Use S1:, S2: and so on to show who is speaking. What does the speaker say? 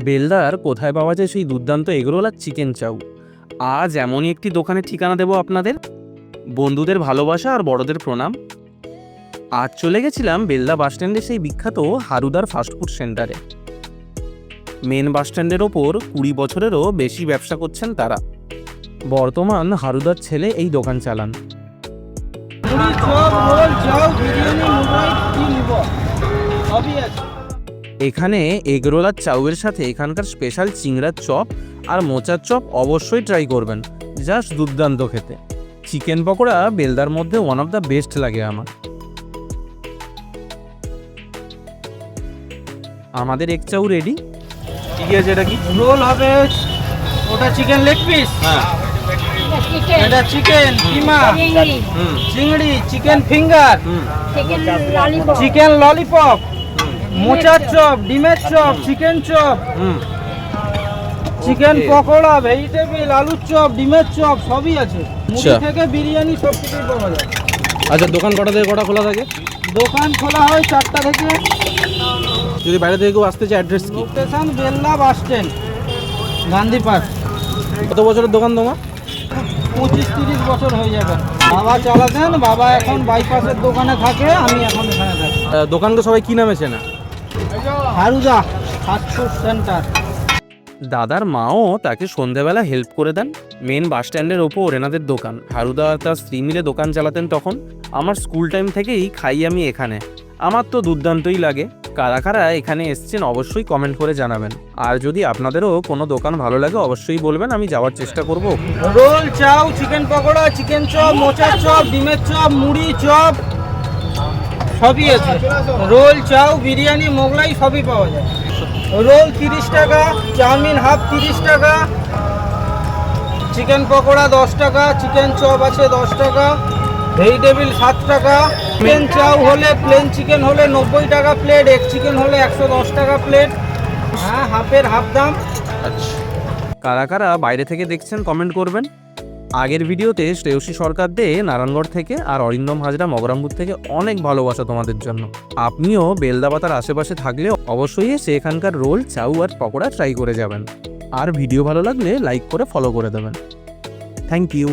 S1: বেলদার কোথায় পাওয়া যায় সেই দুর্দান্ত এগরোল আর চিকেন চাউ। আজ এমনই একটি দোকানের ঠিকানা দেবো আপনাদের। বন্ধুদের ভালোবাসা আর বড়দের প্রণাম। আজ চলে গেছিলাম বেলদা বাসস্ট্যান্ডে সেই বিখ্যাত হারুদার ফাস্টফুড সেন্টারে। মেন বাসস্ট্যান্ডের ওপর 20 বছরেরও বেশি ব্যবসা করছেন তারা। বর্তমান হারুদার ছেলে এই দোকান চালান। এখানে এগরোল আর চাউয়ের সাথে এখানকার স্পেশাল চিংড়ার চপ আর মোচার চপ অবশ্যই ট্রাই করবেন, জাস্ট দুর্দান্ত খেতে। চিকেন পকোড়া বেলদার মধ্যে ওয়ান অফ দ্য বেস্ট লাগে আমার। আমাদের এক চাউ রেডি। ঠিক আছে, এটা কি
S2: রোল হবে? ওটা চিকেন লেগ পিস,
S1: হ্যাঁ,
S2: এটা চিকেন কিমা, চিংড়ি, চিকেন ফিঙ্গার, চিকেন ললিপপ, মোচার চপ, ডিমের chop, chicken chop, chicken pakora, vegetable, আলুর চপ, ডিমের চপ সবই আছে। মুড়ি থেকে বিরিয়ানি সব কিছুই পাওয়া যায়।
S1: আচ্ছা, দোকান কটা থেকে কটা খোলা থাকে?
S2: দোকান খোলা হয় 4টা থেকে।
S1: যদি বাইরে থেকে কেউ আসতে চায়, অ্যাড্রেস কি?
S2: Location Belda bus stand, Gandhi park.
S1: কত বছরের দোকান তোমার?
S2: 25-30 বছর হয়ে যাবে। বাবা চালাতেন, বাবা এখন বাইপাসের দোকানে থাকে, আমি এখন এখানে থাকি।
S1: দোকানকে সবাই কি নামে চেনে?
S2: হারুদা ফাস্টফুড সেন্টার।
S1: দাদার মাও তাকে সন্ধেবেলা হেল্প করে দেন। মেন বাস স্ট্যান্ডের ওপর এনাদের দোকান। হারুদা আর তার স্ত্রী মিলে দোকান চালাতেন তখন। আমার স্কুল টাইম থেকেই খাই আমি এখানে। আমার তো দুর্দান্তই লাগে। কারা কারা এখানে এসছেন অবশ্যই কমেন্ট করে জানাবেন। আর যদি আপনাদেরও কোনো দোকান ভালো লাগে অবশ্যই বলবেন, আমি যাওয়ার চেষ্টা করব।
S2: রোল, চাউ, চিকেন পকোড়া, চিকেন চপ, মোচার চপ, ডিমের চপ, মুড়ি চপ সবই আছে। রোল, চাউ, বিরিয়ানি, মোগলাই সবই পাওয়া যায়। রোল 30 টাকা, চাউমিন হাফ 30 টাকা, চিকেন পকোড়া 10 টাকা, চিকেন চপ আছে 10 টাকা, ভেজিটেবিল 7 টাকা, প্লেন চাউ হলে, প্লেন চিকেন হলে 90 টাকা প্লেট, এগ চিকেন হলে 110 টাকা প্লেট। হ্যাঁ, হাফের হাফ দাম।
S1: আচ্ছা, কারা কারা বাইরে থেকে দেখছেন কমেন্ট করবেন। আগের ভিডিওতে শ্রেয়সী সরকার দে নারায়ণগড় থেকে আর অরিন্দম হাজরা মগরামপুর থেকে অনেক ভালোবাসা তোমাদের জন্য। আপনিও বেলদাবাতার আশেপাশে থাকলে অবশ্যই এসে এখানকার রোল, চাউ আর পকোড়া ট্রাই করে যাবেন। আর ভিডিও ভালো লাগলে লাইক করে ফলো করে দেবেন। Thank you.